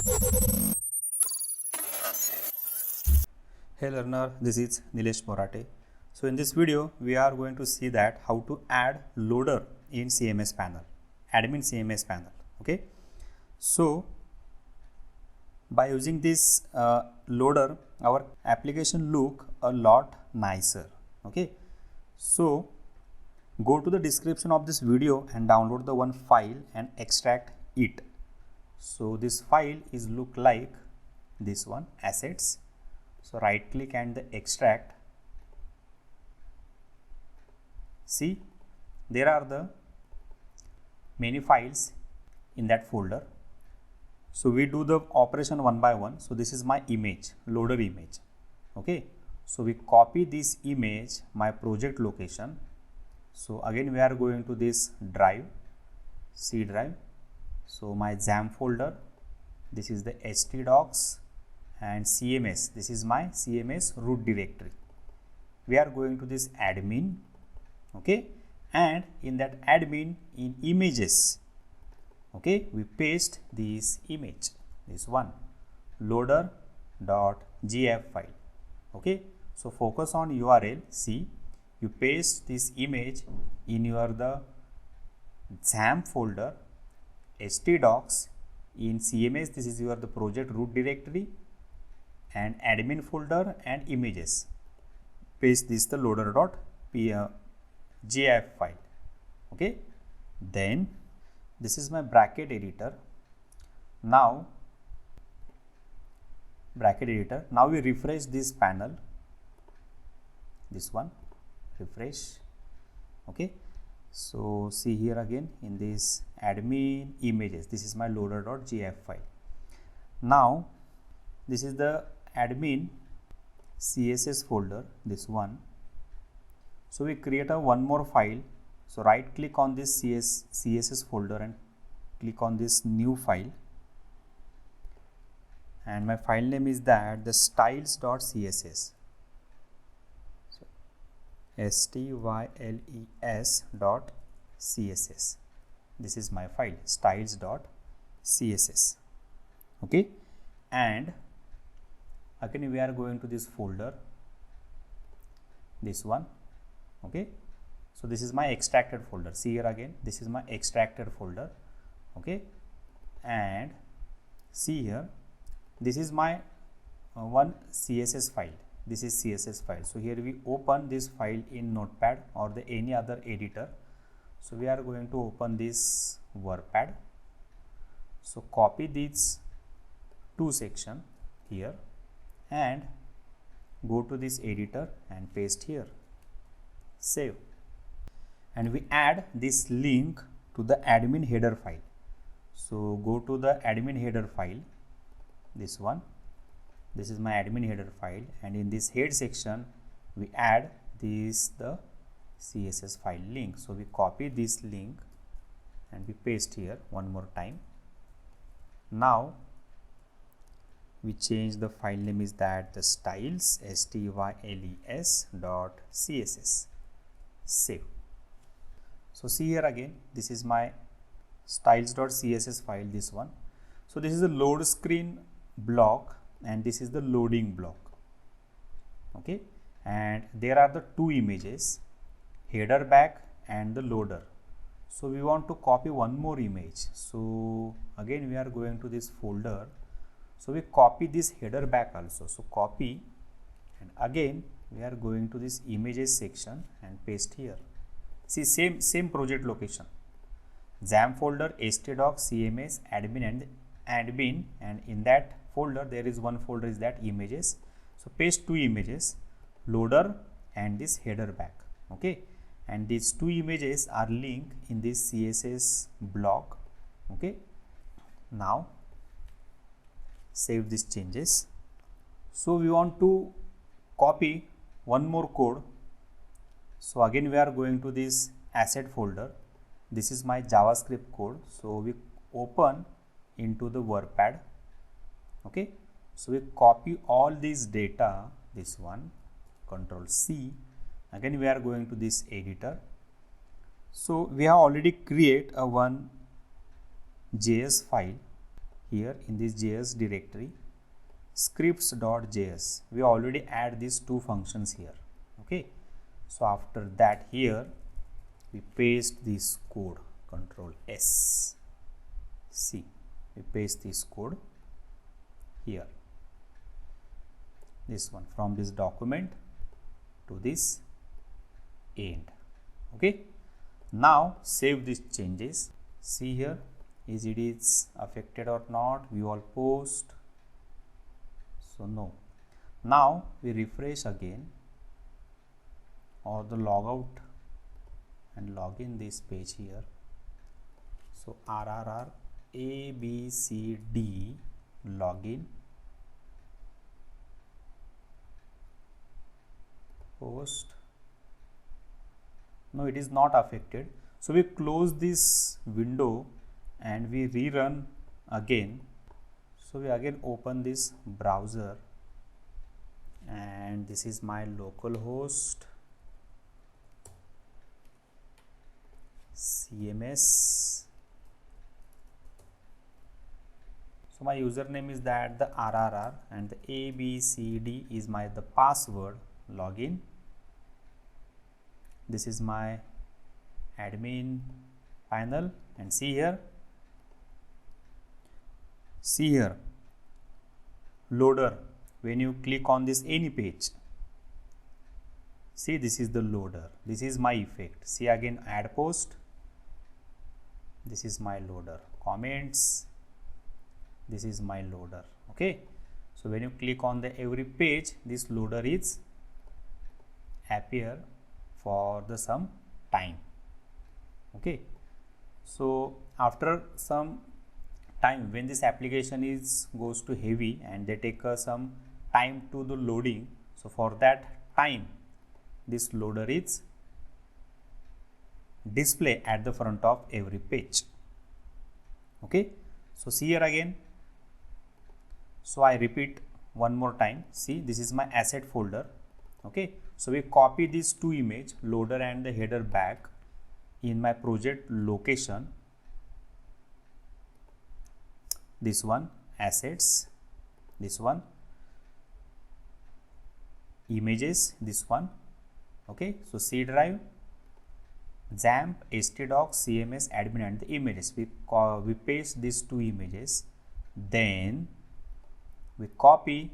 Hey learner, this is Nilesh Morate. So in this video, we are going to see that how to add loader in CMS panel, admin CMS panel. Okay. So by using this loader, our application look a lot nicer. Okay. So go to the description of this video and download the one file and extract it. So this file is look like this one, assets. So right click and the extract. See, there are the many files in that folder. So we do the operation one by one. So this is my image, loader image. Okay. So we copy this image, my project location. So again we are going to this drive, C drive. So my XAMPP folder, this is the htdocs. And CMS, this is my CMS root directory. We are going to this admin, okay, and in that admin in images, okay, we paste this image, this one, loader.gif file, okay. So focus on URL, see, you paste this image in your the XAMPP folder, htdocs, in CMS, this is your the project root directory, and admin folder and images. Paste this the loader.gif file. Okay. Then this is my bracket editor. Now we refresh this panel. This one, refresh. Okay. So see here again in this admin images. This is my loader.gif file. Now this is the admin CSS folder, this one. So we create a one more file. So right click on this CSS folder and click on this new file. And my file name is that the styles.css. So styles.css. This is my file, styles.css. Okay. And again we are going to this folder, this one, okay. So this is my extracted folder. See here again, this is my extracted folder, okay. And see here, this is my one CSS file. This is CSS file. So here we open this file in Notepad or the any other editor. So we are going to open this WordPad. So copy these two section here and go to this editor and paste here, save, and we add this link to the admin header file. So go to the admin header file, this one, this is my admin header file, and in this head section we add this the CSS file link. So we copy this link and we paste here one more time. Now we change the file name is that the styles, styles.css, save. So see here again, this is my styles.css file, this one. So this is the load screen block and this is the loading block, okay. And there are the two images, header back and the loader. So we want to copy one more image. So again we are going to this folder. So we copy this header back also. So copy, and again we are going to this images section and paste here. See, same project location, XAMPP folder, htdocs, CMS, admin, and in that folder there is one folder is that images. So paste two images, loader and this header back, okay. And these two images are linked in this CSS block, okay. Now save these changes. So we want to copy one more code. So again we are going to this asset folder. This is my JavaScript code. So we open into the WordPad, okay. So we copy all this data, this one, Control C. Again we are going to this editor. So we have already create a one JS file here in this JS directory, scripts.js. We already add these two functions here. Okay, so after that here we paste this code, Control S. See, we paste this code here, this one, from this document to this end. Okay, now save these changes. See here, is it is affected or not? View all post. So no. Now we refresh again, or the logout and log in this page here. So RRR ABCD login, post. No, it is not affected. So we close this window and we rerun again. So we again open this browser, and this is my local host CMS. So my username is that the RRR, and the ABCD is the password. Login. This is my admin panel, and see here, loader. When you click on this any page, see, this is the loader. This is my effect. See again, add post. This is my loader. Comments. This is my loader. Okay, so when you click on the every page, this loader is appear for the some time. Okay, so after some time, when this application is goes to heavy and they take some time to the loading, so for that time this loader is display at the front of every page. Okay, so see here again. So I repeat one more time. See, this is my asset folder. Okay, so we copy these two image, loader and the header, back in my project location. This one assets, this one images, this one. Okay, so C drive, XAMPP, htdocs, CMS, admin, and the images. We paste these two images, then we copy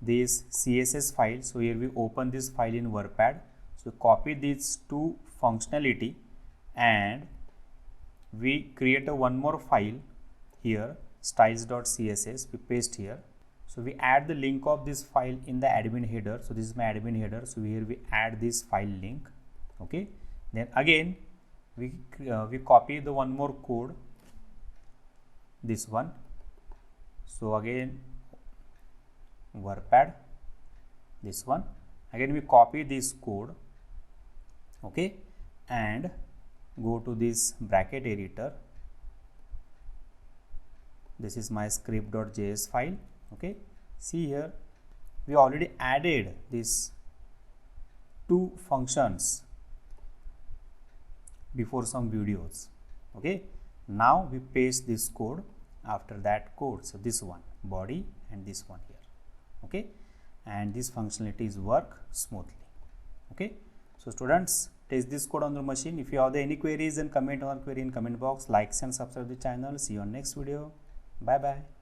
this CSS file. So here we open this file in WordPad. So copy these two functionality and we create a one more file here, styles.css. We paste here. So we add the link of this file in the admin header. So this is my admin header. So here we add this file link. Okay, then again we copy the one more code, this one. So again WordPad, this one, again we copy this code. Okay, and go to this bracket editor. This is my script.js file. Okay, see here, we already added these two functions before some videos. Okay, now we paste this code after that code. So this one body and this one here. Okay, and these functionalities work smoothly. Okay, so students, test this code on your machine. If you have any queries, then comment on query in comment box. Like and subscribe the channel. See you on next video. Bye bye.